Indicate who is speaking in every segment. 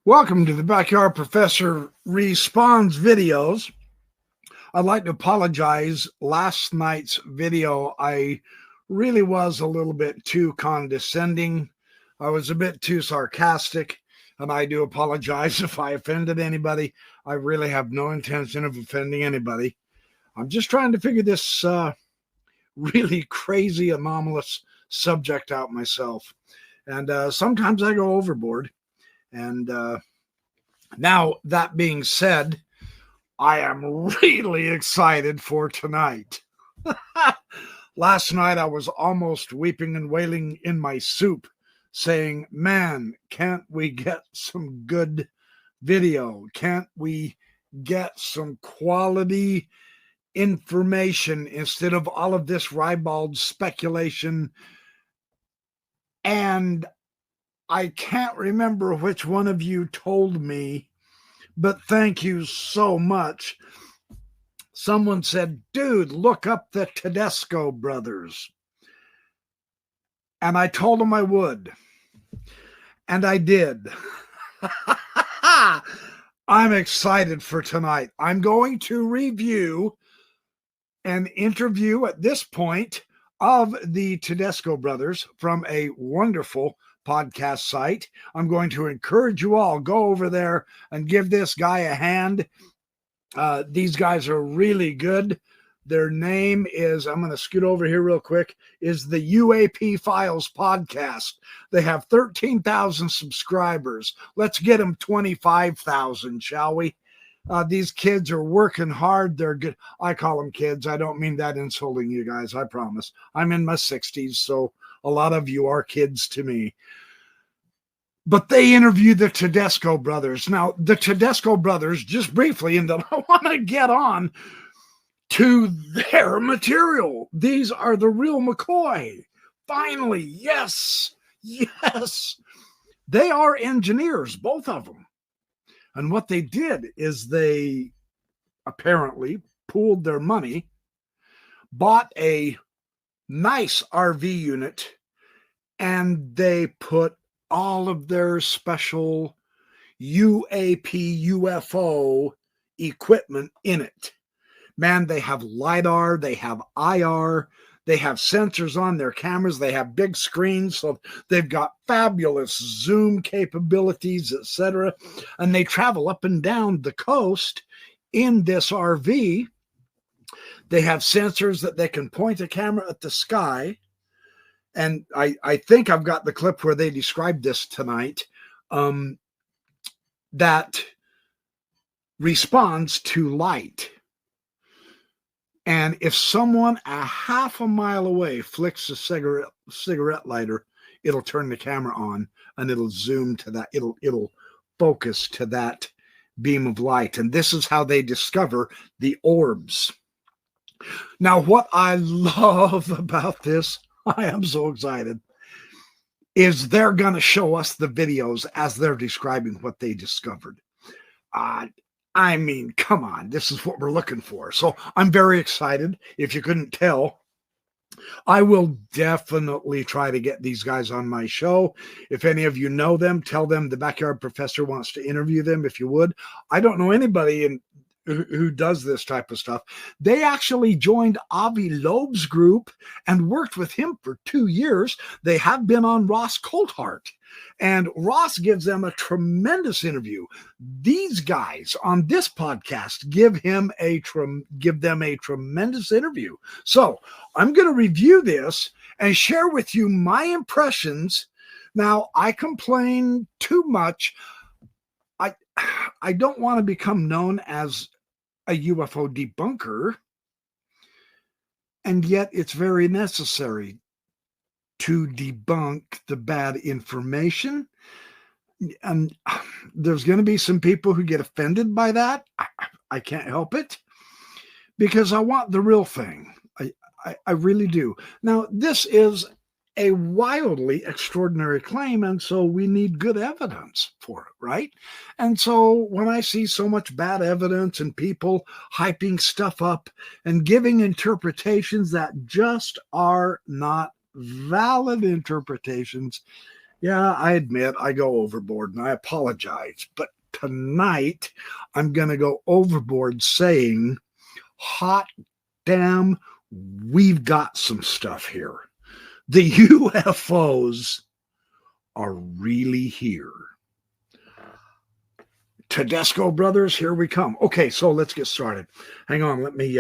Speaker 1: Welcome to the Backyard Professor Responds videos. I'd like to apologize. Last night's video, I really was a little bit too condescending. I was a bit too sarcastic, and I do apologize if I offended anybody. I really have no intention of offending anybody. I'm just trying to figure this really crazy, anomalous subject out myself. And sometimes I go overboard. And now, that being said, I am really excited for tonight. Last night, I was almost weeping and wailing in my soup, saying, man, can't we get some good video? Can't we get some quality information instead of all of this ribald speculation? And I can't remember which one of you told me, but thank you so much. Someone said, dude, look up the Tedesco brothers. And I told them I would. And I did. I'm excited for tonight. I'm going to review an interview at this point of the Tedesco brothers from a wonderful podcast site. I'm going to encourage you all, go over there and give this guy a hand. These guys are really good. Their name is, I'm going to scoot over here real quick, is the UAP Files podcast. They have 13,000 subscribers. Let's get them 25,000, shall we? These kids are working hard. They're good. I call them kids. I don't mean that insulting you guys. I promise. I'm in my 60s, so a lot of you are kids to me. But they interview the Tedesco brothers. Now, the Tedesco brothers, just briefly, and then I want to get on to their material. These are the real McCoy. Finally, yes. They are engineers, both of them. And what they did is they apparently pooled their money, bought a nice RV unit, and they put all of their special UAP, UFO equipment in it. Man, they have LiDAR, they have IR, they have sensors on their cameras, they have big screens, so they've got fabulous zoom capabilities, etc. And they travel up and down the coast in this RV. They have sensors that they can point a camera at the sky. And I think I've got the clip where they described this tonight, that responds to light. And if someone a half a mile away flicks a cigarette lighter, it'll turn the camera on and it'll zoom to that. It'll focus to that beam of light. And this is how they discover the orbs. Now, what I love about this, I am so excited, is they're going to show us the videos as they're describing what they discovered. I mean, come on, this is what we're looking for. So I'm very excited. If you couldn't tell, I will definitely try to get these guys on my show. If any of you know them, tell them the Backyard Professor wants to interview them, if you would. I don't know anybody who does this type of stuff. They actually joined Avi Loeb's group and worked with him for 2 years. They have been on Ross Coulthart, and Ross gives them a tremendous interview. These guys on this podcast give them a tremendous interview. So I'm going to review this and share with you my impressions. Now, I complain too much. I don't want to become known as a UFO debunker, and yet it's very necessary to debunk the bad information. And there's going to be some people who get offended by that. I can't help it, because I want the real thing. I really do. Now, this is a wildly extraordinary claim, and so we need good evidence for it, right? And so when I see so much bad evidence and people hyping stuff up and giving interpretations that just are not valid interpretations, Yeah, I admit I go overboard and I apologize. But tonight I'm going to go overboard saying, hot damn, we've got some stuff here. The UFOs are really here. Tedesco brothers, here we come. Okay, so let's get started. Hang on, let me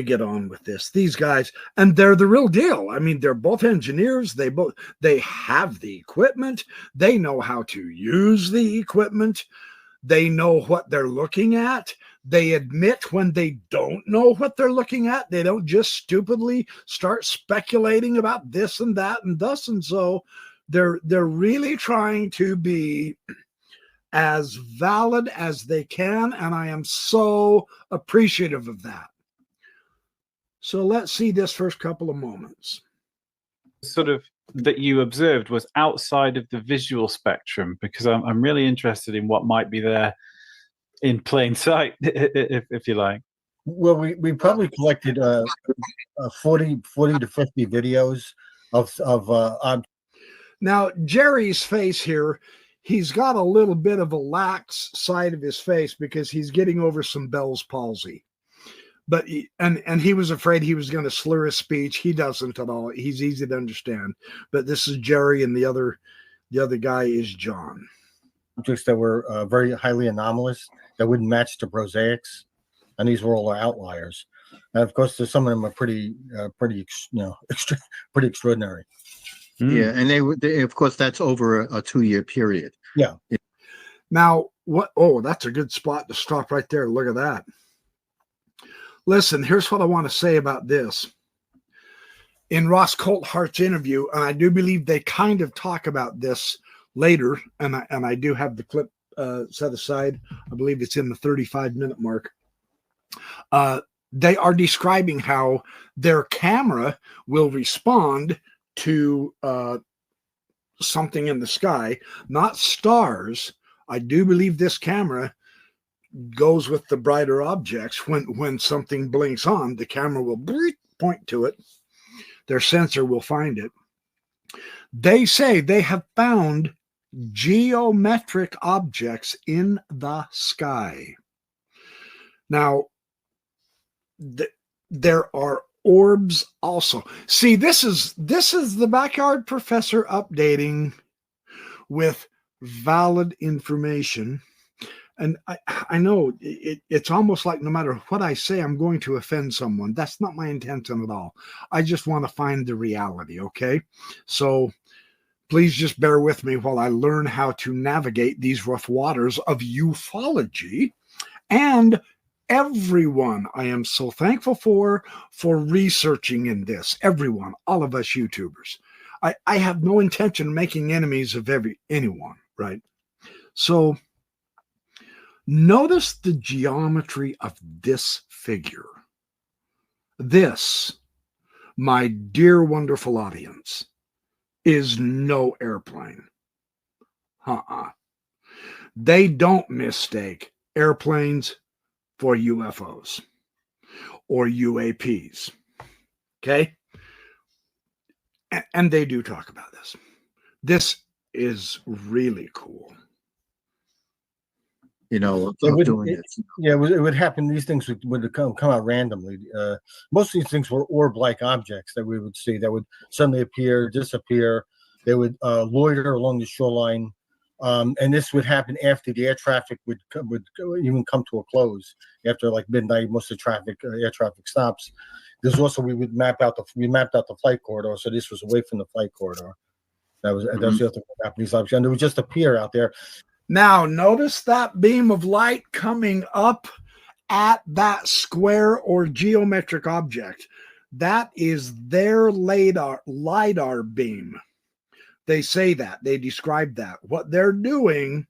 Speaker 1: get on with this. These guys, and they're the real deal. I mean, they're both engineers. They have the equipment. They know how to use the equipment. They know what they're looking at. They admit when they don't know what they're looking at. They don't just stupidly start speculating about this and that and thus and so. They're really trying to be as valid as they can, and I am so appreciative of that. So let's see this first couple of moments.
Speaker 2: Sort of that you observed was outside of the visual spectrum, because I'm really interested in what might be there in plain sight, if you like.
Speaker 3: Well, we probably collected 40 to 50 videos of
Speaker 1: Now, Jerry's face here, he's got a little bit of a lax side of his face because he's getting over some Bell's palsy. But he was afraid he was going to slur his speech. He doesn't at all. He's easy to understand. But this is Jerry, and the other guy is John.
Speaker 3: Objects that were very highly anomalous, that wouldn't match the prosaics, and these were all outliers. And of course, some of them are pretty extraordinary.
Speaker 4: Yeah, and they of course that's over a 2-year period.
Speaker 3: Yeah.
Speaker 1: Now, what? Oh, that's a good spot to stop right there. Look at that. Listen, here's what I want to say about this. In Ross Coulthart's interview, and I do believe they kind of talk about this later, and I do have the clip set aside. I believe it's in the 35-minute mark. They are describing how their camera will respond to something in the sky, not stars. I do believe this camera goes with the brighter objects. When something blinks on, the camera will point to it. Their sensor will find it. They say they have found geometric objects in the sky. Now, there are orbs also. See, this is the Backyard Professor updating with valid information. And I know it's almost like no matter what I say, I'm going to offend someone. That's not my intention at all. I just want to find the reality, okay? So please just bear with me while I learn how to navigate these rough waters of ufology. And everyone I am so thankful for researching in this. Everyone, all of us YouTubers. I have no intention of making enemies of anyone, right? So notice the geometry of this figure. This, my dear wonderful audience, is no airplane. They don't mistake airplanes for UFOs or UAPs. Okay? And they do talk about this. This is really cool.
Speaker 4: You know,
Speaker 3: It
Speaker 4: doing it.
Speaker 3: Yeah, it would happen. These things would come out randomly. Most of these things were orb-like objects that we would see that would suddenly appear, disappear. They would loiter along the shoreline, and this would happen after the air traffic would even come to a close. After like midnight, most of the air traffic stops. There's also we mapped out the flight corridor, so this was away from the flight corridor. That was the other thing that happened. These objects, and they would just appear out there.
Speaker 1: Now, notice that beam of light coming up at that square or geometric object. That is their LiDAR beam. They say that. They describe that. What they're doing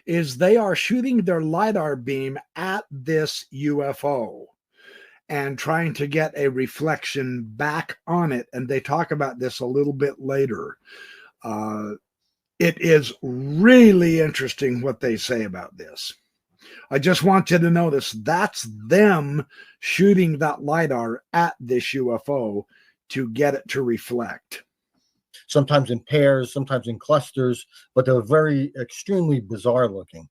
Speaker 1: is they are shooting their LiDAR beam at this UFO and trying to get a reflection back on it. And they talk about this a little bit later. It is really interesting what they say about this. I just want you to notice that's them shooting that LiDAR at this UFO to get it to reflect.
Speaker 3: sometimes in pairs, sometimes in clusters, but they were very extremely bizarre looking,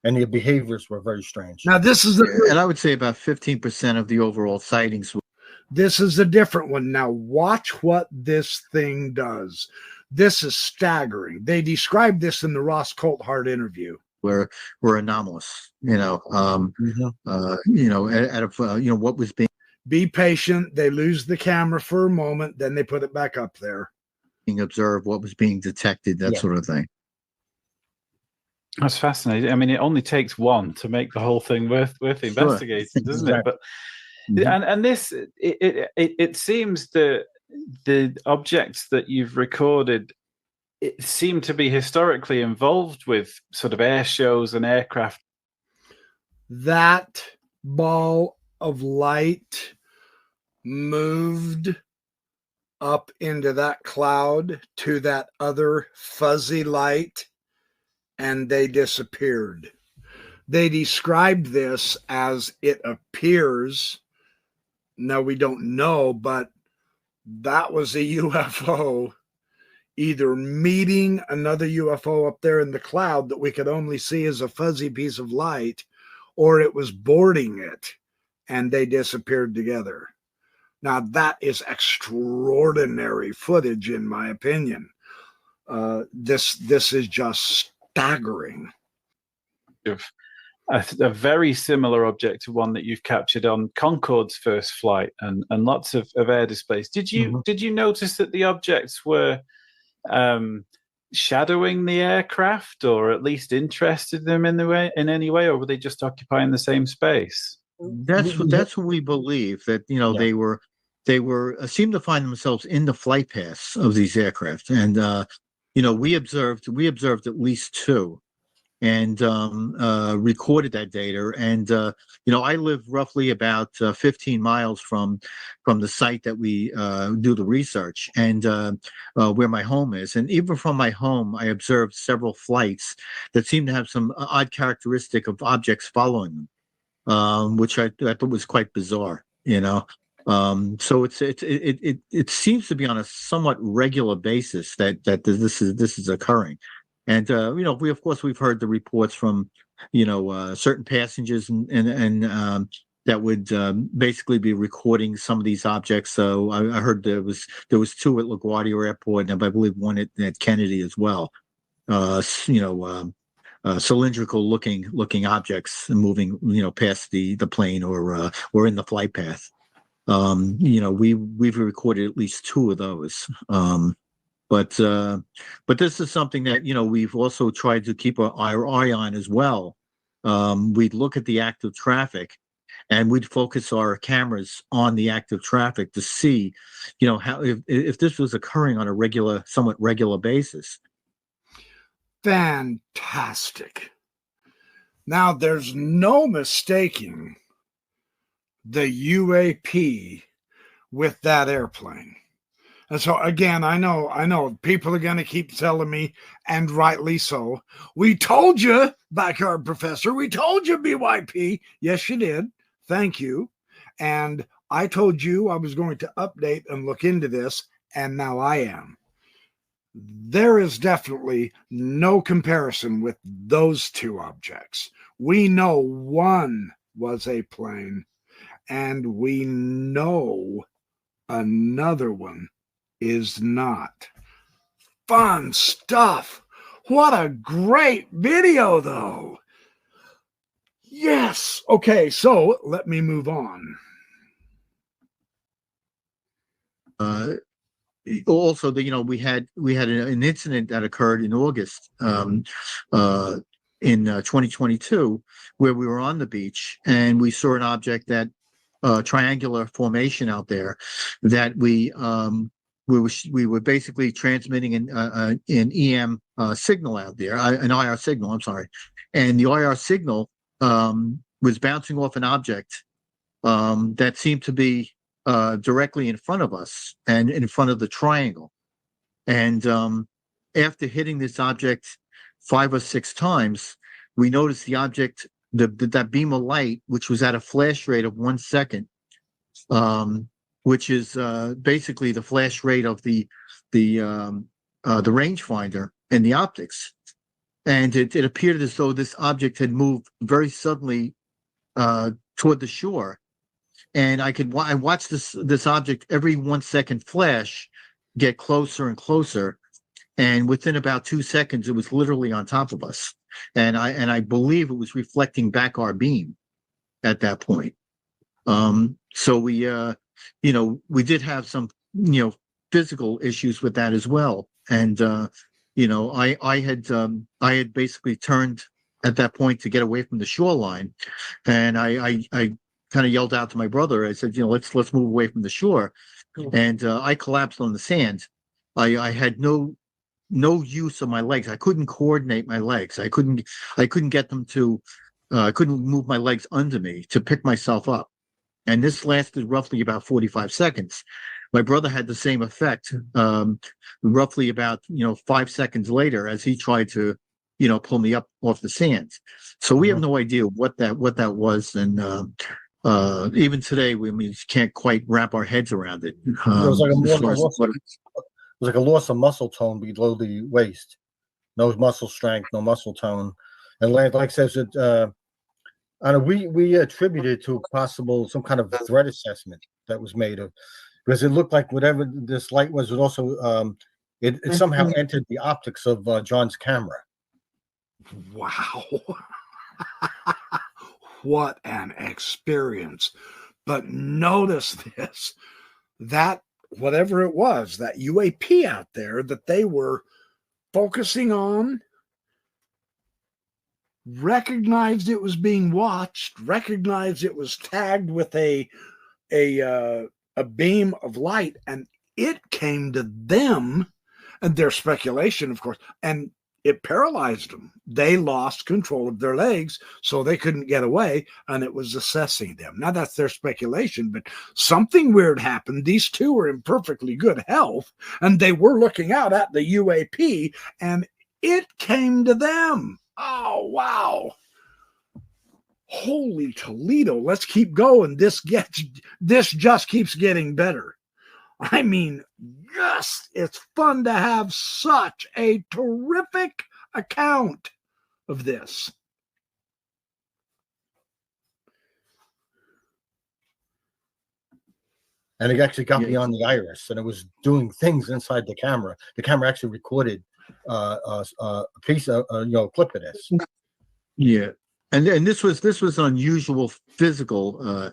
Speaker 3: and their behaviors were very strange.
Speaker 1: Now this is
Speaker 4: And I would say about 15% of the overall sightings
Speaker 1: this is a different one. Now watch what this thing does. This is staggering. They described this in the Ross Coulthard interview.
Speaker 4: were anomalous. Out of what was being
Speaker 1: Be patient. They lose the camera for a moment, then they put it back up there.
Speaker 4: observed, what was being detected, that sort of thing.
Speaker 2: That's fascinating. I mean, it only takes one to make the whole thing worth investigating, doesn't it? But and this it seems that the objects that you've recorded, it seem to be historically involved with sort of air shows and aircraft.
Speaker 1: That ball of light moved up into that cloud to that other fuzzy light, and they disappeared. They described this as it appears. Now we don't know, but that was a UFO either meeting another UFO up there in the cloud that we could only see as a fuzzy piece of light, or it was boarding it and they disappeared together. Now that is extraordinary footage, in my opinion. This is just staggering.
Speaker 2: A very similar object to one that you've captured on Concorde's first flight and lots of air displays. Did you notice that the objects were shadowing the aircraft, or at least interested them in any way, or were they just occupying the same space?
Speaker 4: That's what we believe, that they were seemed to find themselves in the flight paths of these aircraft, and we observed at least two, and recorded that data. And I live roughly about 15 miles from the site that we do the research, and where my home is. And even from my home, I observed several flights that seemed to have some odd characteristic of objects following them, which I thought was quite bizarre. So it seems to be on a somewhat regular basis that this is occurring. And we've heard the reports from certain passengers and that would basically be recording some of these objects. So I heard there was two at LaGuardia Airport, and I believe one at Kennedy as well. Cylindrical looking objects moving past the plane or in the flight path. We've recorded at least two of those. But this is something that we've also tried to keep our eye on as well. We'd look at the active traffic, and we'd focus our cameras on the active traffic to see, how if this was occurring on a somewhat regular basis.
Speaker 1: Fantastic. Now there's no mistaking the UAP with that airplane. And so again, I know people are going to keep telling me, and rightly so, we told you, backyard professor, we told you, BYP. Yes, you did. Thank you. And I told you I was going to update and look into this, and now I am. There is definitely no comparison with those two objects. We know one was a plane, and we know another one is not. Fun stuff. What a great video, though. Yes. Okay, so let me move on.
Speaker 4: Also, we had an incident that occurred in August in 2022, where we were on the beach and we saw an object, that triangular formation out there, that we were basically transmitting an EM signal out there, an IR signal. I'm sorry, and the IR signal was bouncing off an object that seemed to be directly in front of us and in front of the triangle. And after hitting this object 5 or 6 times, we noticed the object, that beam of light, which was at a flash rate of 1 second, which is basically the flash rate of the rangefinder and the optics. And it appeared as though this object had moved very suddenly toward the shore. And I watched this object every 1 second flash get closer and closer. And within about 2 seconds, it was literally on top of us. And I believe it was reflecting back our beam at that point. So we did have some, physical issues with that as well. And, I had basically turned at that point to get away from the shoreline. And I kind of yelled out to my brother. I said, let's move away from the shore. And I collapsed on the sand. I had no use of my legs. I couldn't coordinate my legs. I couldn't get them to, I couldn't move my legs under me to pick myself up. And this lasted roughly about 45 seconds. My brother had the same effect, roughly about, 5 seconds later, as he tried to, pull me up off the sand. So we have no idea what that was. And even today, we can't quite wrap our heads around it.
Speaker 3: It was like a loss of muscle tone below the waist. No muscle strength, no muscle tone. And like says it, we attributed to some kind of threat assessment that was made of, because it looked like whatever this light was, it also it somehow entered the optics of John's camera.
Speaker 1: Wow. What an experience. But notice this, that whatever it was, that UAP out there that they were focusing on, recognized it was being watched, recognized it was tagged with a beam of light, and it came to them, and their speculation, of course, and it paralyzed them. They lost control of their legs, so they couldn't get away, and it was assessing them. Now, that's their speculation, but something weird happened. These two were in perfectly good health, and they were looking out at the UAP, and it came to them. Oh, wow. Holy Toledo. Let's keep going. This just keeps getting better. I mean, yes, it's fun to have such a terrific account of this.
Speaker 3: And it actually got beyond the iris, and it was doing things inside the camera. The camera actually recorded a piece of, clip of this.
Speaker 4: Yeah. And this was unusual physical,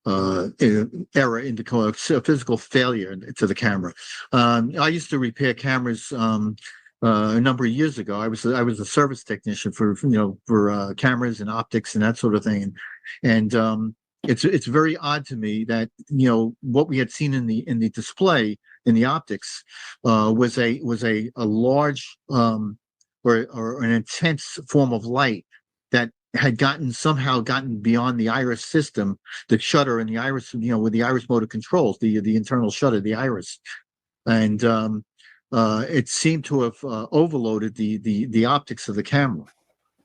Speaker 4: error into physical failure to the camera. I used to repair cameras a number of years ago. I was a service technician for cameras and optics and that sort of thing. And it's very odd to me that what we had seen in the display in the optics was a large or an intense form of light that had somehow gotten beyond the iris system, the shutter in the iris, with the iris motor controls, the internal shutter, the iris. And it seemed to have overloaded the optics of the camera.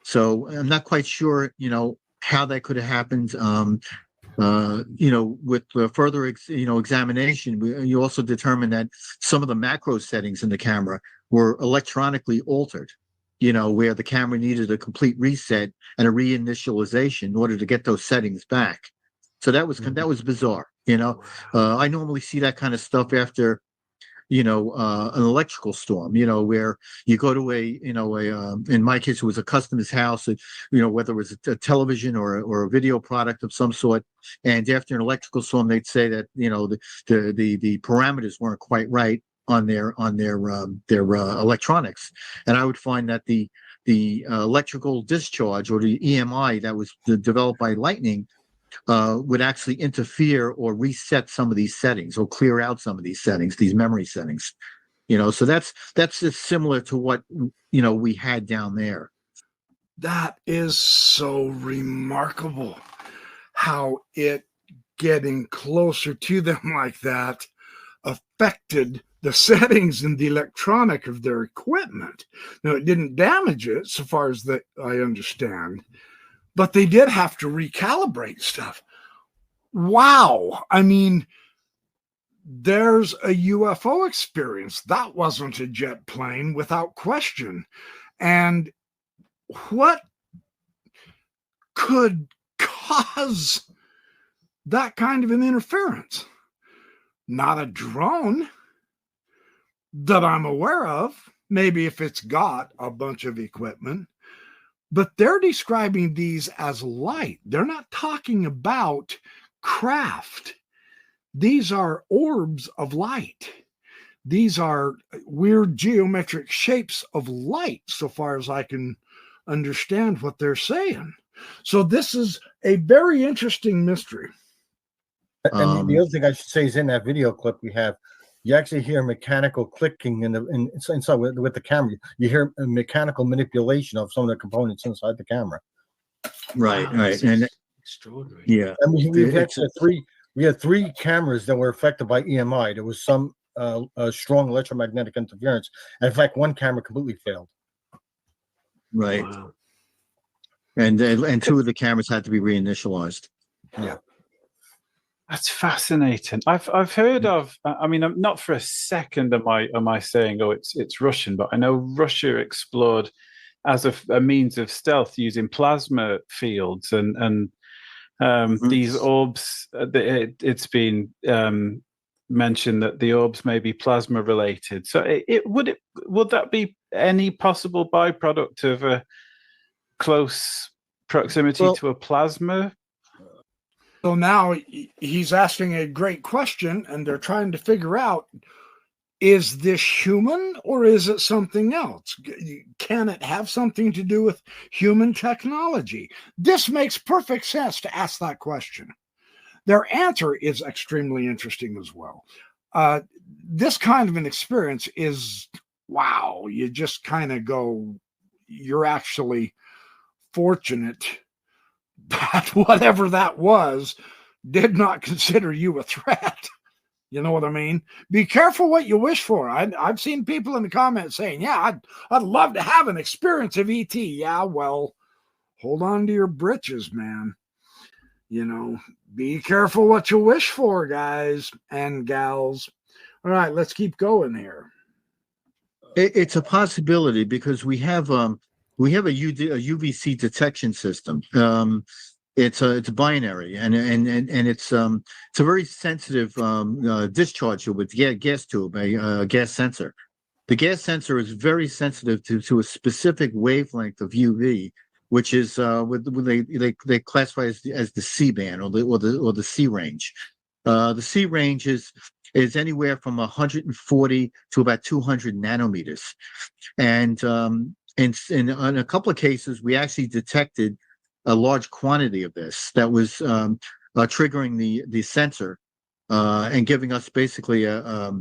Speaker 4: So I'm not quite sure, how that could have happened. With further, examination, you also determined that some of the macro settings in the camera were electronically altered, where the camera needed a complete reset and a reinitialization in order to get those settings back. So that was bizarre. I normally see that kind of stuff after, an electrical storm, where you go to in my case, it was a customer's house, whether it was a television or a video product of some sort. And after an electrical storm, they'd say that, the parameters weren't quite right on their electronics. And I would find that the electrical discharge, or the EMI that was developed by lightning, would actually interfere or reset some of these settings, or clear out some of these settings, these memory settings. So that's just similar to what we had down there.
Speaker 1: That is so remarkable, how it getting closer to them like that affected the settings and the electronic of their equipment. Now, it didn't damage it, so far as that I understand, but they did have to recalibrate stuff. wow. I mean, there's a UFO experience. That wasn't a jet plane without question. And what could cause that kind of an interference? Not a drone that I'm aware of. Maybe if it's got a bunch of equipment, but they're describing these as light. They're not talking about craft. These are orbs of light. These are weird geometric shapes of light, so far as I can understand what they're saying. So this is a very interesting mystery.
Speaker 3: And the other thing I should say is in that video clip we have, you actually hear mechanical clicking inside with the camera. You hear a mechanical manipulation of some of the components inside the camera.
Speaker 4: Right,
Speaker 2: Wow,
Speaker 4: right, and
Speaker 2: extraordinary.
Speaker 4: yeah,
Speaker 3: I mean, we had three cameras that were affected by EMI. There was some strong electromagnetic interference. And in fact, one camera completely failed.
Speaker 4: right,
Speaker 2: Wow.
Speaker 4: and two of the cameras had to be reinitialized.
Speaker 3: Yeah.
Speaker 2: That's fascinating. I've heard of. I mean, not for a second am I saying, oh, it's Russian, but I know Russia explored as a means of stealth using plasma fields and these orbs. It's been mentioned that the orbs may be plasma related. So would that be any possible byproduct of a close proximity to a plasma?
Speaker 1: So now he's asking a great question, and they're trying to figure out, is this human or is it something else? Can it have something to do with human technology? This makes perfect sense to ask that question. Their answer is extremely interesting as well. This kind of an experience is, wow, you just kind of go, you're actually fortunate that whatever that was did not consider you a threat. You know what I mean? Be careful what you wish for. I've seen people in the comments saying, yeah, I'd love to have an experience of ET. Yeah, well, hold on to your britches, man. You know, be careful what you wish for, guys and gals. All right, let's keep going here.
Speaker 4: It's a possibility because we have a UVC detection system. It's a binary and it's a very sensitive discharge with gas tube, a gas sensor. The gas sensor is very sensitive to a specific wavelength of UV, which is they classify as the C band or the C range. The C range is anywhere from 140 to about 200 nanometers, and in a couple of cases we actually detected a large quantity of this that was triggering the sensor and giving us basically a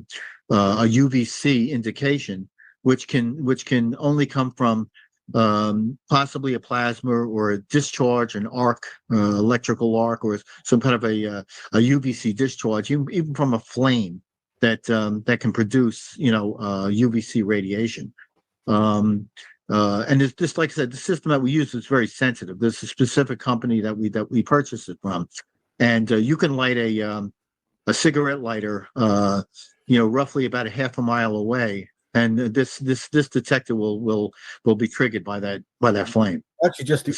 Speaker 4: UVC indication, which can only come from possibly a plasma or a discharge, an arc, electrical arc, or some kind of a UVC discharge, even from a flame that can produce UVC radiation. And this, like I said, the system that we use is very sensitive. There's a specific company that we purchased it from, and you can light a cigarette lighter, roughly about a half a mile away, and this detector will be triggered by that flame.
Speaker 3: Actually, just the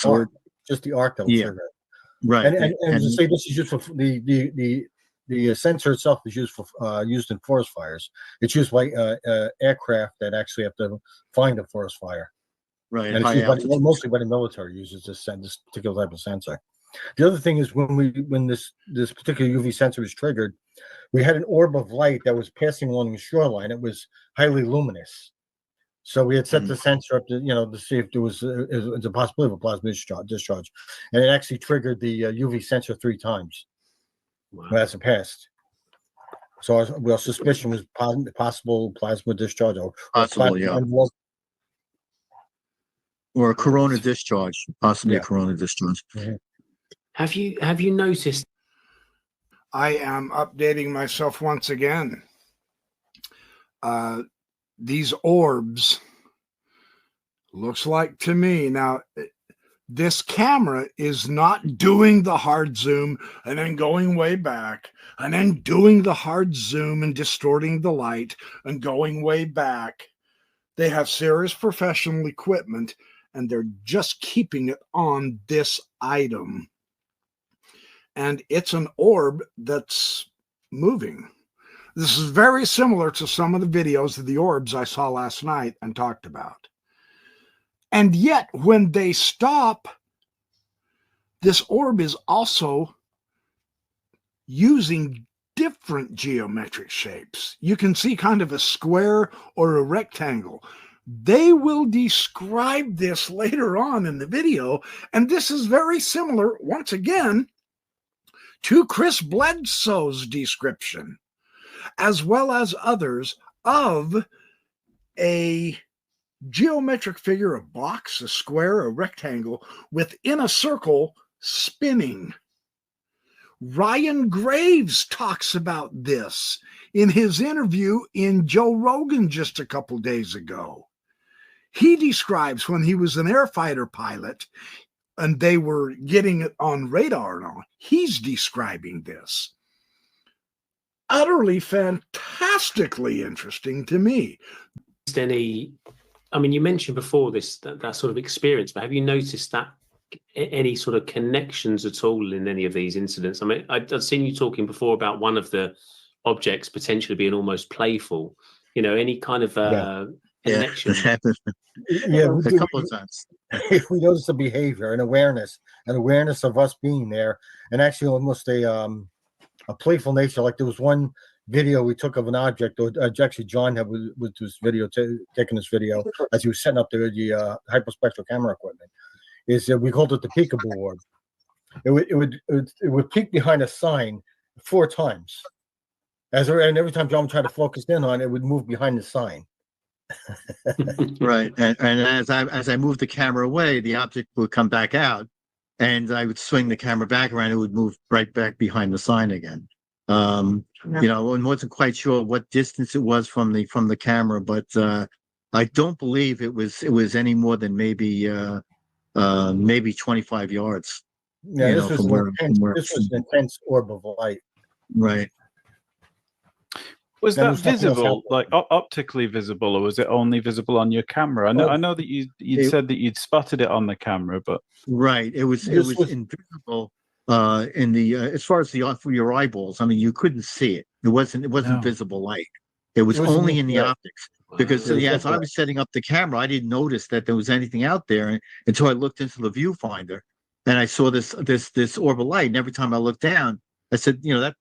Speaker 3: arc that will trigger it.
Speaker 4: Right.
Speaker 3: And to say this is used for the sensor itself is used in forest fires. It's used by aircraft that actually have to find a forest fire.
Speaker 4: Right.
Speaker 3: And it's used mostly by the military uses this particular type of sensor. The other thing is when this particular UV sensor was triggered, we had an orb of light that was passing along the shoreline. It was highly luminous. So we had set the sensor up to see if there was a possibility of a plasma discharge. And it actually triggered the UV sensor 3 times. Wow. As it passed. So our suspicion was possible plasma discharge or
Speaker 4: a corona discharge, possibly a corona discharge.
Speaker 3: Mm-hmm.
Speaker 5: Have you noticed?
Speaker 1: I am updating myself once again. These orbs looks like to me now. this camera is not doing the hard zoom and then going way back and then doing the hard zoom and distorting the light and going way back. They have serious professional equipment, and they're just keeping it on this item. And it's an orb that's moving. This is very similar to some of the videos of the orbs I saw last night and talked about. And yet, when they stop, this orb is also using different geometric shapes. You can see kind of a square or a rectangle. They will describe this later on in the video, and this is very similar, once again, to Chris Bledsoe's description, as well as others, of a geometric figure, a box, a square, a rectangle, within a circle spinning. Ryan Graves talks about this in his interview in Joe Rogan just a couple days ago. He describes when he was an air fighter pilot and they were getting it on radar and all. He's describing this. Utterly fantastically interesting to me.
Speaker 5: Any, I mean, you mentioned before this that sort of experience, but have you noticed that any sort of connections at all in any of these incidents? I mean, I've seen you talking before about one of the objects potentially being almost playful. You know, any kind of connection?
Speaker 3: Yeah,
Speaker 4: a couple of times.
Speaker 3: If we notice the behavior and awareness of us being there, and actually almost a playful nature. Like there was one video we took of an object, or actually John had with this video, taking this video as he was setting up the hyperspectral camera equipment. Is we called it the peekaboo orb. It would peek behind a sign 4 times, and every time John tried to focus in on it, would move behind the sign.
Speaker 4: Right, and as I moved the camera away, the object would come back out, and I would swing the camera back around. It would move right back behind the sign again. You know, and wasn't quite sure what distance it was from the camera, but I don't believe it was any more than maybe 25 yards.
Speaker 3: Yeah, this was an intense orb of light.
Speaker 4: Right.
Speaker 2: Was that visible, like optically visible, or was it only visible on your camera? I know that you'd said that you'd spotted it on the camera, but
Speaker 4: right, it was invisible in the as far as for your eyeballs. I mean, you couldn't see it. It wasn't visible light. It was only in the optics. Because as I was setting up the camera, I didn't notice that there was anything out there until I looked into the viewfinder, and I saw this orb of light. And every time I looked down, I said, you know,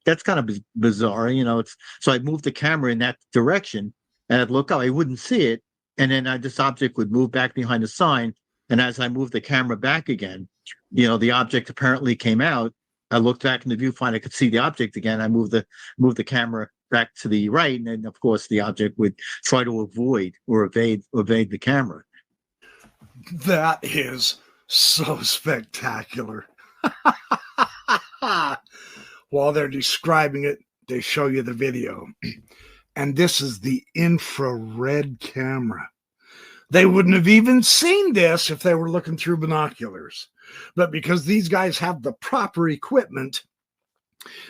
Speaker 4: that's kind of bizarre, you know. So I moved the camera in that direction, and I'd look up, I wouldn't see it, and then this object would move back behind the sign. And as I moved the camera back again, you know, the object apparently came out. I looked back in the viewfinder, I could see the object again. I moved the camera back to the right, and then of course the object would try to avoid or evade the camera.
Speaker 1: That is so spectacular. While they're describing it, they show you the video. And this is the infrared camera. They wouldn't have even seen this if they were looking through binoculars. But because these guys have the proper equipment,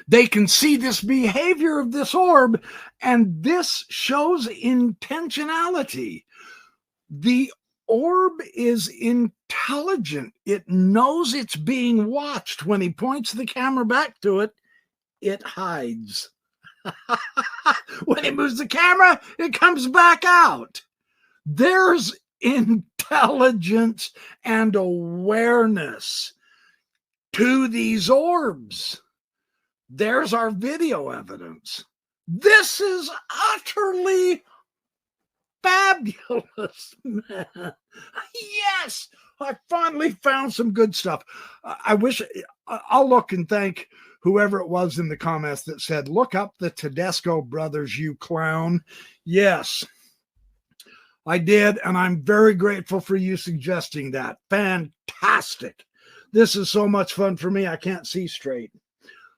Speaker 1: they can see this behavior of this orb, and this shows intentionality. The orb is intelligent. It knows it's being watched. When he points the camera back to it, it hides. When he moves the camera, it comes back out. There's intelligence and awareness to these orbs. There's our video evidence. This is utterly fabulous, man. Yes, I finally found some good stuff. I wish I'll look and thank whoever it was in the comments that said, look up the Tedesco brothers, you clown. Yes, I did, and I'm very grateful for you suggesting that. Fantastic. This is so much fun for me. I can't see straight.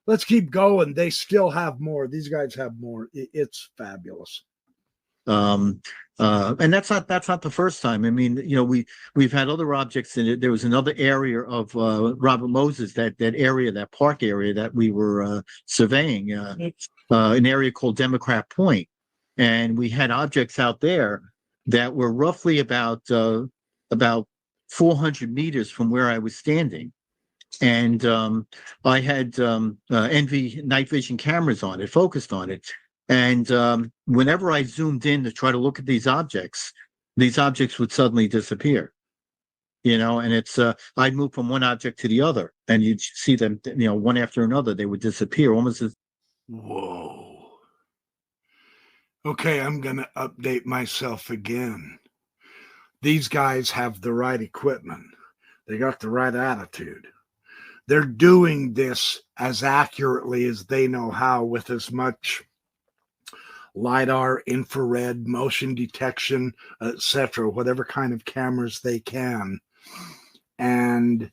Speaker 1: Let's keep going. They still have more. These guys have more. It's fabulous.
Speaker 4: And that's not the first time. I mean, we've had other objects in it. There was another area of Robert Moses, that area, that park area that we were surveying, an area called Democrat Point, and we had objects out there that were roughly about 400 meters from where I was standing. And I had NV night vision cameras on it, focused on it. And whenever I zoomed in to try to look at these objects would suddenly disappear. And it's I'd move from one object to the other, and you'd see them, one after another, they would disappear almost as.
Speaker 1: Whoa. Okay, I'm going to update myself again. These guys have the right equipment. They got the right attitude. They're doing this as accurately as they know how, with as much LiDAR, infrared, motion detection, etc., whatever kind of cameras they can. And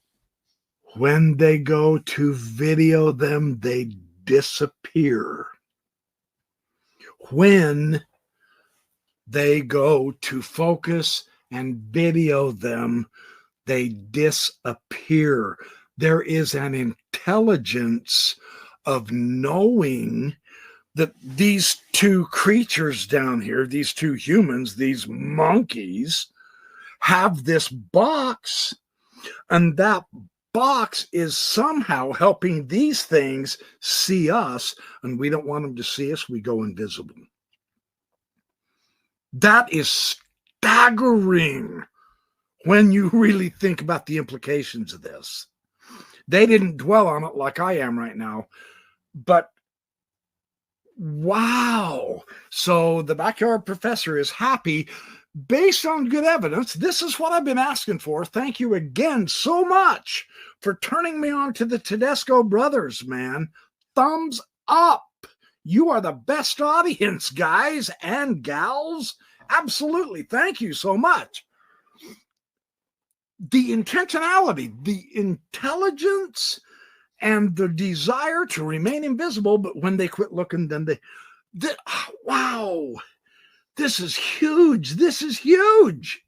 Speaker 1: when they go to video them, they disappear. When they go to focus and video them, they disappear. There is an intelligence of knowing that these two creatures down here, these two humans, these monkeys, have this box, and that box is somehow helping these things see us, and we don't want them to see us. We go invisible. That is staggering when you really think about the implications of this. They didn't dwell on it like I am right now, but wow. So the backyard professor is happy based on good evidence. This is what I've been asking for. Thank you again so much for turning me on to the Tedesco brothers, man. Thumbs up. You are the best audience, guys and gals. Absolutely. Thank you so much. The intentionality, the intelligence, and the desire to remain invisible, but when they quit looking, then wow, this is huge. This is huge.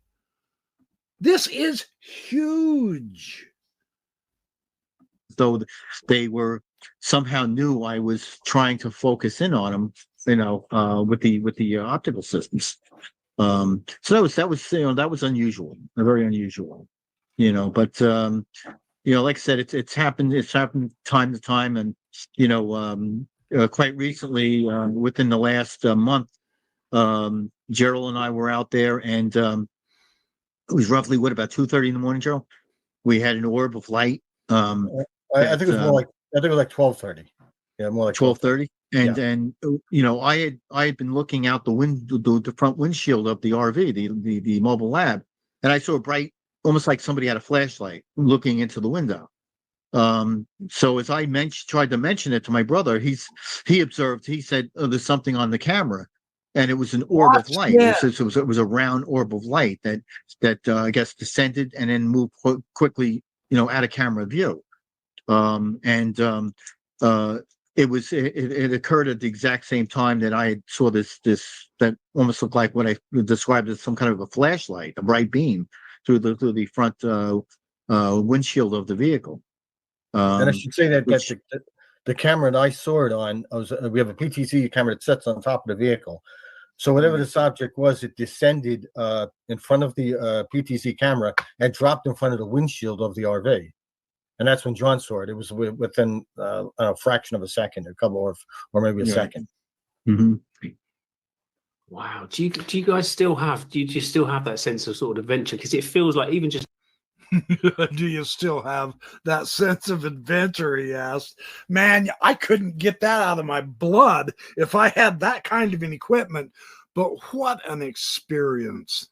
Speaker 1: This is huge.
Speaker 4: Though they were somehow knew I was trying to focus in on them, with the optical systems. So that was unusual, very unusual, but like I said, it's happened time to time. And, quite recently, within the last month, Gerald and I were out there, and it was roughly, about 2:30 in the morning, Gerald? We had an orb of light.
Speaker 3: I think it was more like, 12:30. Yeah, more like
Speaker 4: 12:30. And I had been looking out the front windshield of the RV, the mobile lab, and I saw a bright, almost like somebody had a flashlight looking into the window. So as I tried to mention it to my brother, he observed. He said, "Oh, there's something on the camera," and it was an orb of light. Yeah. It was a round orb of light that I guess descended and then moved quickly, out of camera view. It occurred at the exact same time that I saw this that almost looked like what I described as some kind of a flashlight, a bright beam through the front windshield of the vehicle.
Speaker 3: And I should say that the camera that I saw it on, we have a PTZ camera that sits on top of the vehicle. So whatever this object was, it descended in front of the PTZ camera and dropped in front of the windshield of the RV. And that's when John saw it. It was within a fraction of a second, a couple or maybe a second.
Speaker 4: Mm-hmm.
Speaker 5: Wow. Do you guys still have that sense of sort of adventure? Because it feels like even just.
Speaker 1: Do you still have that sense of adventure? He asked. Man, I couldn't get that out of my blood if I had that kind of an equipment. But what an experience.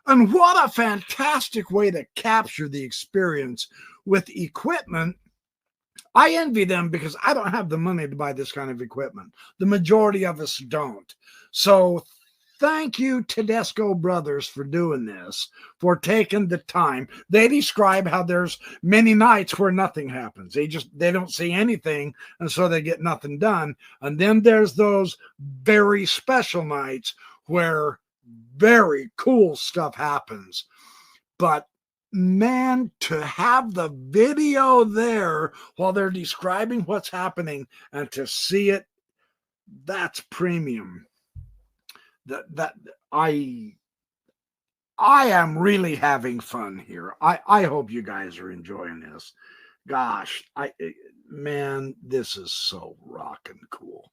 Speaker 1: And what a fantastic way to capture the experience with equipment. I envy them because I don't have the money to buy this kind of equipment. The majority of us don't. So thank you, Tedesco brothers, for doing this, for taking the time. They describe how there's many nights where nothing happens. They don't see anything, and so they get nothing done. And then there's those very special nights where very cool stuff happens. But man, to have the video there while they're describing what's happening and to see it, that's premium. That I am really having fun here. I hope you guys are enjoying this. Gosh, man, this is so rockin' cool.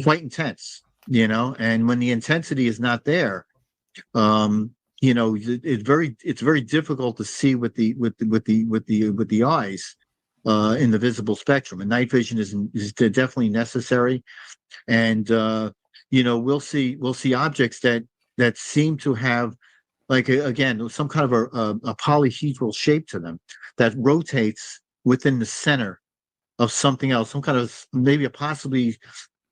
Speaker 4: Quite intense, you know, and when the intensity is not there, you know, it's very difficult to see with the eyes in the visible spectrum. And night vision is definitely necessary. And you know, we'll see objects that seem to have, like, again, some kind of a polyhedral shape to them that rotates within the center of something else, some kind of, maybe possibly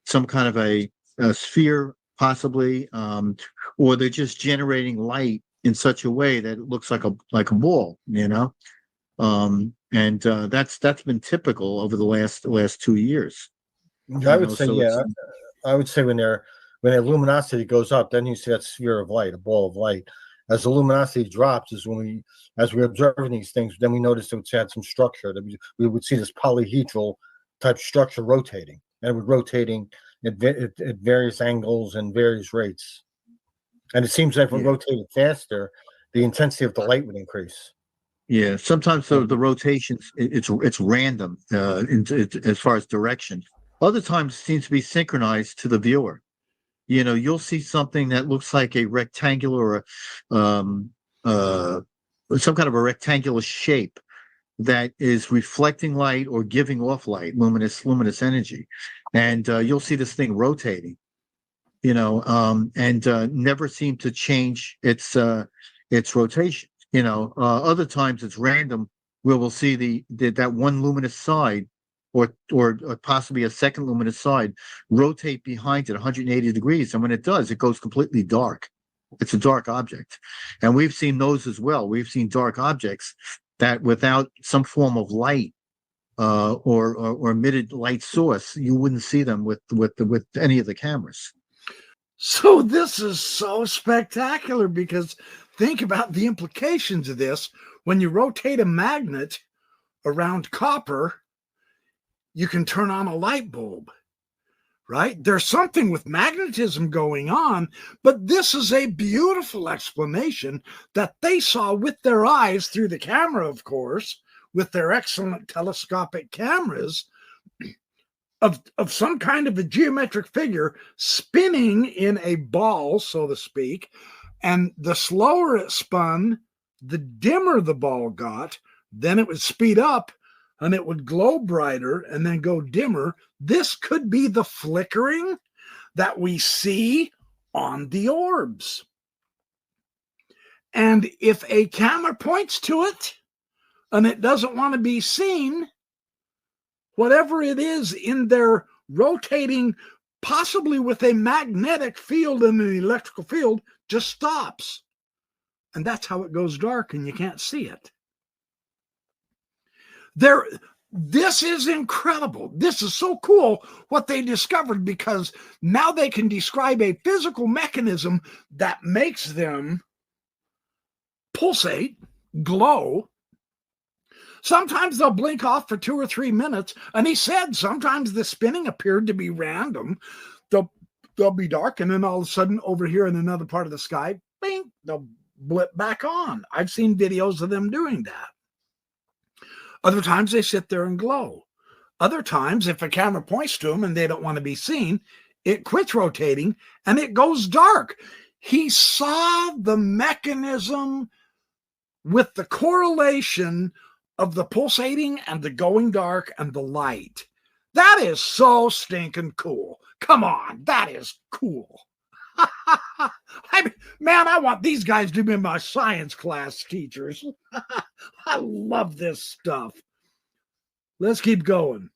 Speaker 4: some kind of a sphere, possibly, or they're just generating light in such a way that it looks like a ball, you know. And that's been typical over the last 2 years.
Speaker 3: I would say, yeah. I would say when the luminosity goes up, then you see that sphere of light, a ball of light. As the luminosity drops, is when as we're observing these things, then we notice it had some structure. That we would see this polyhedral type structure rotating, and it was rotating at various angles and various rates. And it seems like if it rotated faster, the intensity of the light would increase.
Speaker 4: Yeah, sometimes the rotations, it's random as far as direction. Other times it seems to be synchronized to the viewer. You know, you'll see something that looks like a rectangular, some kind of a rectangular shape that is reflecting light or giving off light, luminous energy, and you'll see this thing rotating. You know, and never seem to change its rotation. You know, other times it's random, where we'll see that one luminous side, or possibly a second luminous side, rotate behind it 180 degrees, and when it does, it goes completely dark. It's a dark object, and we've seen those as well. We've seen dark objects that, without some form of light or emitted light source, you wouldn't see them with any of the cameras.
Speaker 1: So this is so spectacular, because think about the implications of this. When you rotate a magnet around copper, you can turn on a light bulb, right? There's something with magnetism going on, but this is a beautiful explanation that they saw with their eyes through the camera, of course, with their excellent telescopic cameras, of some kind of a geometric figure spinning in a ball, so to speak. And the slower it spun, the dimmer the ball got. Then it would speed up and it would glow brighter and then go dimmer. This could be the flickering that we see on the orbs. And if a camera points to it and it doesn't want to be seen, whatever it is in their rotating, possibly with a magnetic field and an electrical field, just stops. And that's how it goes dark and you can't see it. This is incredible. This is so cool what they discovered, because now they can describe a physical mechanism that makes them pulsate, glow. Sometimes they'll blink off for 2 or 3 minutes. And he said sometimes the spinning appeared to be random. They'll be dark, and then all of a sudden over here in another part of the sky, bing, they'll blip back on. I've seen videos of them doing that. Other times they sit there and glow. Other times, if a camera points to them and they don't want to be seen, it quits rotating and it goes dark. He saw the mechanism with the correlation of the pulsating and the going dark and the light. That is so stinking cool. Come on, that is cool. Man, I want these guys to be my science class teachers. I love this stuff. Let's keep going.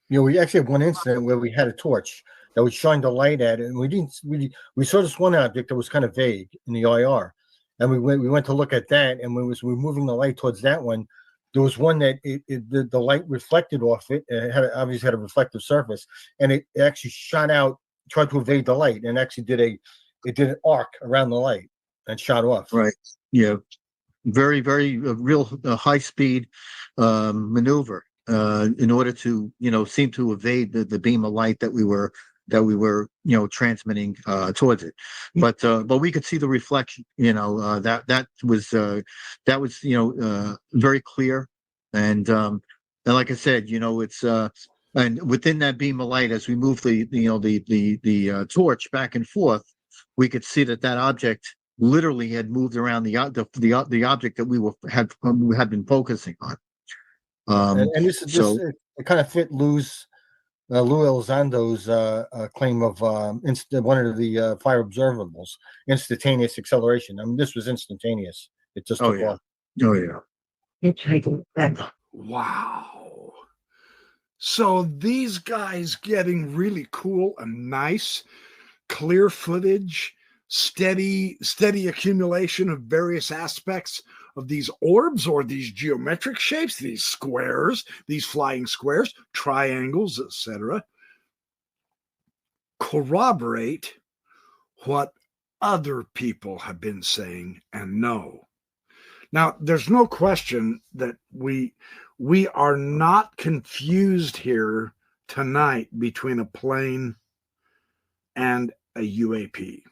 Speaker 3: You know, we actually have one incident where we had a torch that we shined a light at it, and we saw this one object that was kind of vague in the IR. And we went to look at that, and when we were moving the light towards that one, there was one that the light reflected off it. It obviously had a reflective surface, and it actually shot out tried to evade the light and actually did an arc around the light and shot off.
Speaker 4: Right. Yeah. Very, very real high speed maneuver in order to, seem to evade the beam of light that we were transmitting towards it. But we could see the reflection. That was very clear. And like I said, it's and within that beam of light, as we moved the torch back and forth, we could see that object literally had moved around the object that we had been focusing on.
Speaker 3: And this it kind of fit Lou Elizondo's claim of one of the fire observables, instantaneous acceleration. I mean, this was instantaneous. It just took off.
Speaker 4: Oh yeah.
Speaker 1: Wow. So these guys getting really cool and nice, clear footage, steady accumulation of various aspects of these orbs or these geometric shapes, these squares, these flying squares, triangles, etc., corroborate what other people have been saying and know. Now, there's no question that we are not confused here tonight between a plane and a UAP.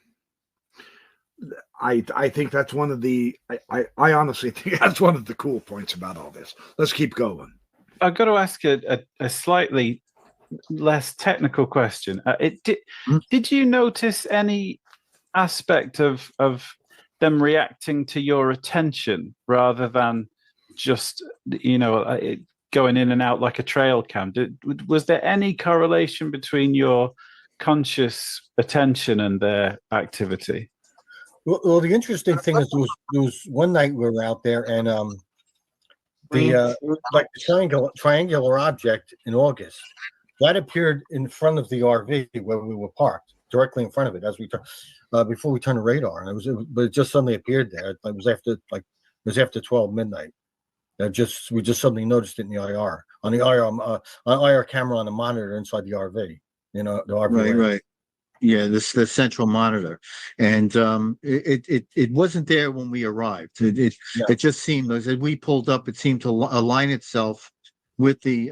Speaker 1: I think that's one of the I honestly think that's one of the cool points about all this. Let's keep going.
Speaker 2: I've got to ask a slightly less technical question. Did you notice any aspect of them reacting to your attention rather than just going in and out like a trail cam? Was there any correlation between your conscious attention and their activity?
Speaker 3: Well, the interesting thing is there was one night we were out there and the triangular object in August that appeared in front of the RV where we were parked, directly in front of it as we before we turned the radar, and but it just suddenly appeared there. It was after 12 midnight. We just suddenly noticed it in the IR on the IR camera on the monitor inside the RV. The RV.
Speaker 4: Right. Yeah, the central monitor, and it wasn't there when we arrived. It just seemed as we pulled up, it seemed to align itself with the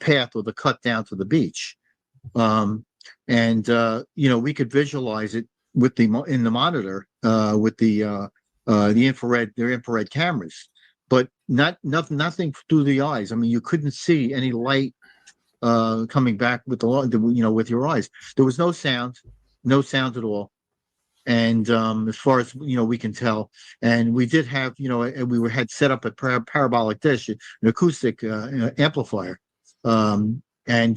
Speaker 4: path or the cut down to the beach, and we could visualize it in the monitor with the infrared cameras, but nothing through the eyes. I mean, you couldn't see any light coming back with with your eyes. There was no sound at all, and as far as we can tell, and we did have had set up a parabolic dish, an acoustic amplifier, and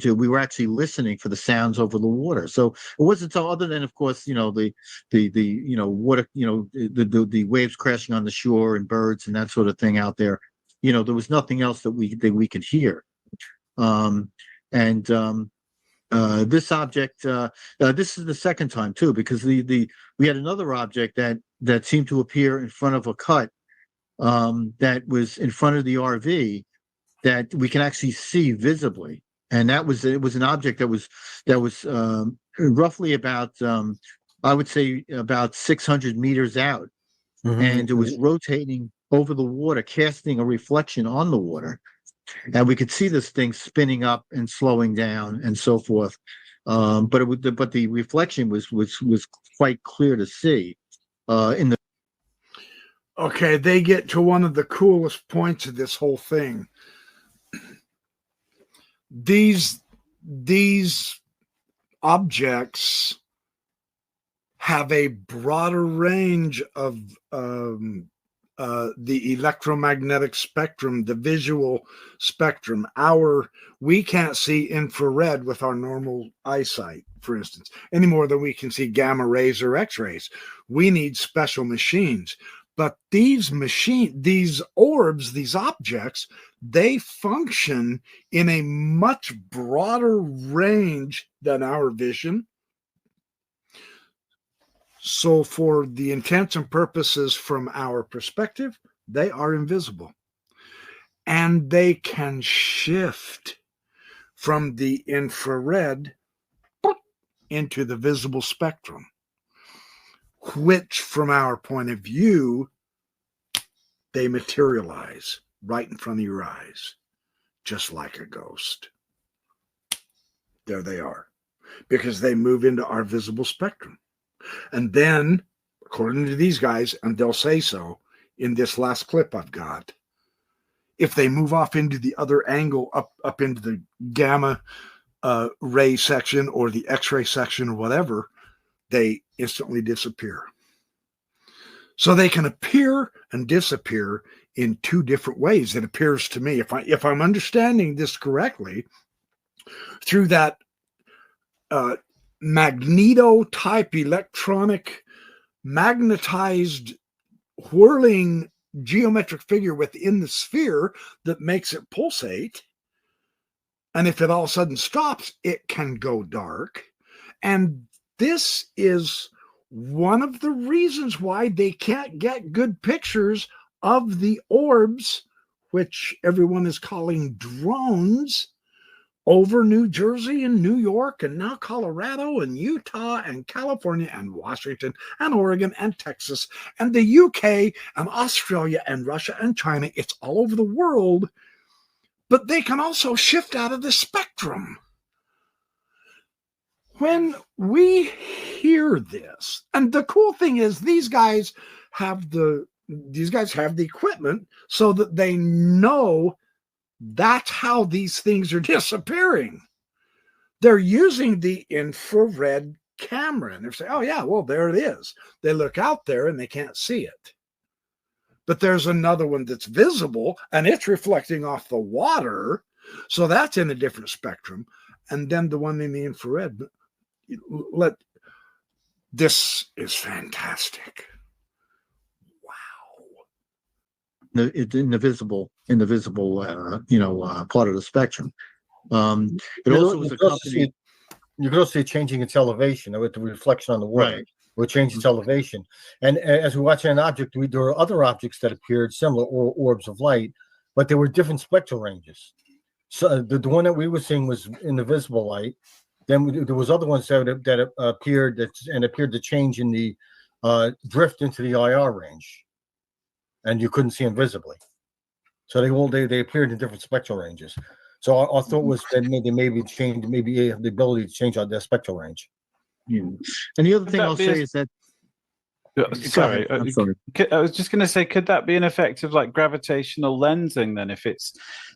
Speaker 4: we were actually listening for the sounds over the water. So it wasn't so, other than of course the water, the waves crashing on the shore and birds and that sort of thing out there. There was nothing else that we could hear. This object, this is the second time too, because we had another object that seemed to appear in front of a cut that was in front of the RV that we can actually see visibly, and it was an object that was roughly about I would say about 600 meters out, and it was rotating over the water, casting a reflection on the water. And we could see this thing spinning up and slowing down and so forth, but the reflection was quite clear to see.
Speaker 1: Okay, they get to one of the coolest points of this whole thing. These objects have a broader range of the electromagnetic spectrum, the visual spectrum. We can't see infrared with our normal eyesight, for instance, any more than we can see gamma rays or X-rays. We need special machines. But these orbs, these objects, they function in a much broader range than our vision. So for the intents and purposes from our perspective, they are invisible. And they can shift from the infrared into the visible spectrum, which from our point of view, they materialize right in front of your eyes, just like a ghost. There they are, because they move into our visible spectrum. And then, according to these guys, and they'll say so in this last clip I've got, if they move off into the other angle, up into the gamma ray section or the X-ray section or whatever, they instantly disappear. So they can appear and disappear in two different ways. It appears to me, if I'm understanding this correctly, through that magneto-type electronic magnetized whirling geometric figure within the sphere that makes it pulsate. And if it all of a sudden stops, it can go dark. And this is one of the reasons why they can't get good pictures of the orbs, which everyone is calling drones, over New Jersey and New York and now Colorado and Utah and California and Washington and Oregon and Texas and the UK and Australia and Russia and China. It's all over the world, but they can also shift out of the spectrum. When we hear this, and the cool thing is these guys have the equipment so that they know that's how these things are disappearing. They're using the infrared camera and they're saying, oh yeah, well, there it is. They look out there and they can't see it. But there's another one that's visible and it's reflecting off the water. So that's in a different spectrum. And then the one in the infrared. This is fantastic.
Speaker 4: In the visible part of the spectrum. It also was accompanied.
Speaker 3: You could also see changing its elevation with the reflection on the water.
Speaker 4: Right.
Speaker 3: It would change its elevation. And as we watch an object, there were other objects that appeared similar, or orbs of light, but there were different spectral ranges. So the one that we were seeing was in the visible light. Then there was other ones that appeared to change in the drift into the IR range. And you couldn't see them visibly, so they appeared in different spectral ranges. So our thought was that maybe have the ability to change their spectral range.
Speaker 4: Yeah. And the other thing I'll say is that.
Speaker 2: Sorry,
Speaker 4: I'm sorry.
Speaker 2: I was just going to say, could that be an effect of like gravitational lensing then, if it's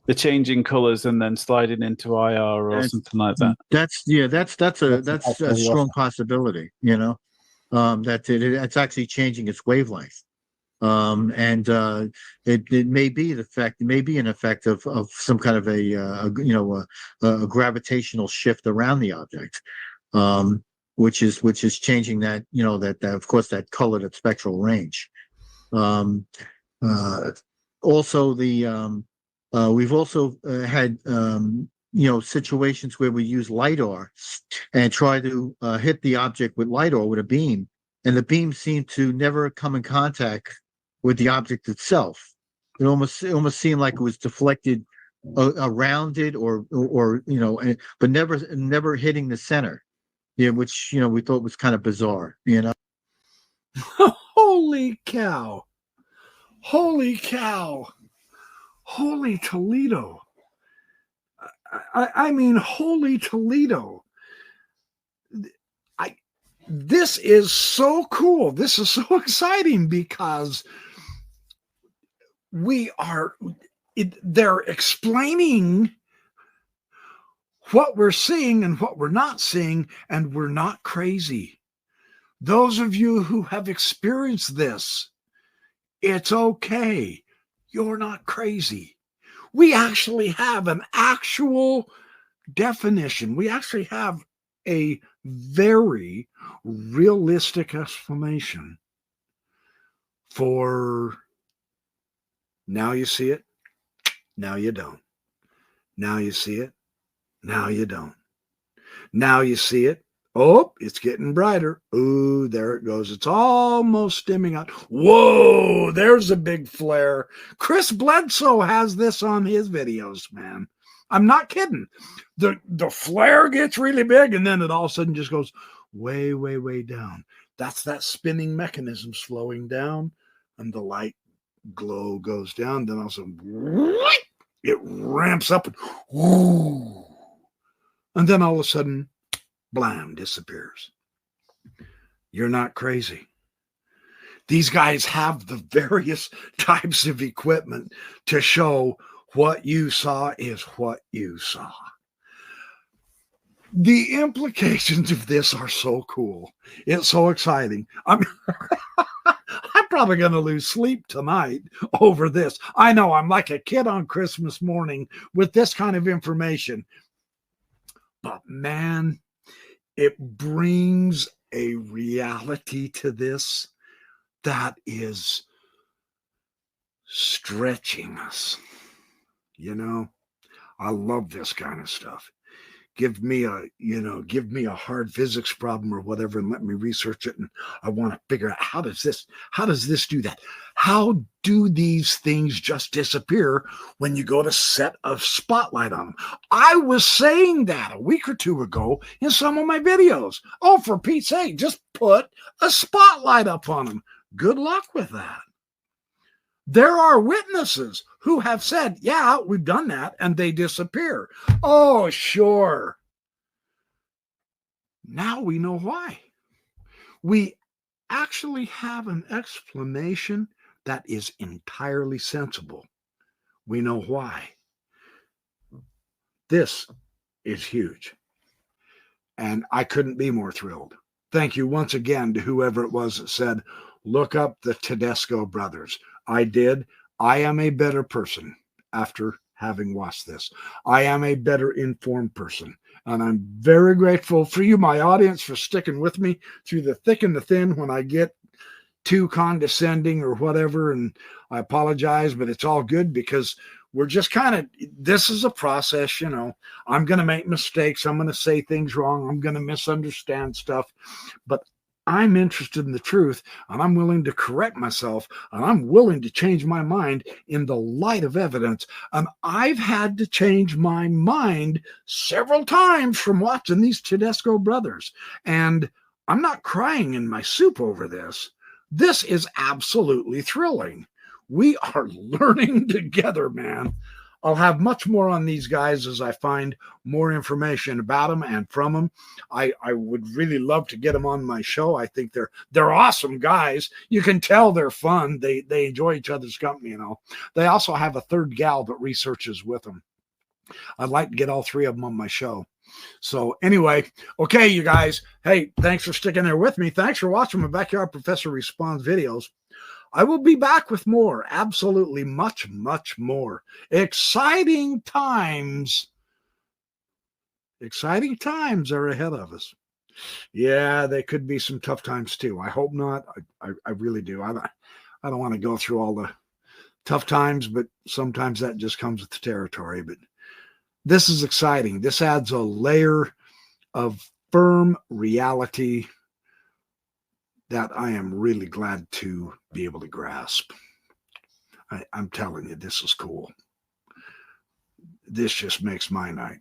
Speaker 2: the changing colors and then sliding into IR or something like that? That's
Speaker 4: a strong possibility. That it's actually changing its wavelength. And it may be an effect of some kind of a gravitational shift around the object, which is changing that that of course that colored spectral range. Also we've also had situations where we use LiDAR and try to hit the object with LiDAR with a beam, and the beam seemed to never come in contact with the object itself. It almost seemed like it was deflected around it, or but never hitting the center. Yeah, which we thought was kind of bizarre.
Speaker 1: Holy cow! Holy cow! Holy Toledo! I mean, holy Toledo! This is so cool. This is so exciting because they're explaining what we're seeing and what we're not seeing, and we're not crazy. Those of you who have experienced this, it's okay. You're not crazy. We actually have an actual definition. We actually have a very realistic explanation for now you see it, now you don't. Now you see it, now you don't. Now you see it. Oh, it's getting brighter. Ooh, there it goes. It's almost dimming out. Whoa, there's a big flare. Chris Bledsoe has this on his videos, man. I'm not kidding. The flare gets really big, and then it all of a sudden just goes way, way, way down. That's that spinning mechanism slowing down, and the light glow goes down. Then all of a sudden, it ramps up, and then all of a sudden, blam, disappears. You're not crazy. These guys have the various types of equipment to show what you saw is what you saw. The implications of this are so cool. It's so exciting. I'm probably going to lose sleep tonight over this. I know I'm like a kid on Christmas morning with this kind of information. But man, it brings a reality to this that is stretching us. You know, I love this kind of stuff. Give me a hard physics problem or whatever, and let me research it. And I want to figure out how does this do that? How do these things just disappear when you go to set a spotlight on them? I was saying that a week or two ago in some of my videos. Oh, for Pete's sake, just put a spotlight up on them. Good luck with that. There are witnesses who have said, yeah, we've done that, and they disappear. Oh, sure. Now we know why. We actually have an explanation that is entirely sensible. We know why. This is huge. And I couldn't be more thrilled. Thank you once again to whoever it was that said, look up the Tedesco brothers. I did. I am a better person after having watched this. I am a better informed person. And I'm very grateful for you, my audience, for sticking with me through the thick and the thin when I get too condescending or whatever. And I apologize, but it's all good because we're just this is a process, you know. I'm going to make mistakes. I'm going to say things wrong. I'm going to misunderstand stuff. But I'm interested in the truth, and I'm willing to correct myself, and I'm willing to change my mind in the light of evidence. And I've had to change my mind several times from watching these Tedesco brothers. And I'm not crying in my soup over this. This is absolutely thrilling. We are learning together, man. I'll have much more on these guys as I find more information about them and from them. I would really love to get them on my show. I think they're awesome guys. You can tell they're fun. They enjoy each other's company, you know. They also have a third gal that researches with them. I'd like to get all three of them on my show. So anyway, okay, you guys. Hey, thanks for sticking there with me. Thanks for watching my Backyard Professor Responds videos. I will be back with more, absolutely much, much more. Exciting times are ahead of us. Yeah, they could be some tough times too. I hope not. I really do. I don't want to go through all the tough times, but sometimes that just comes with the territory. But this is exciting. This adds a layer of firm reality that I am really glad to be able to grasp. I'm telling you, this is cool. This just makes my night.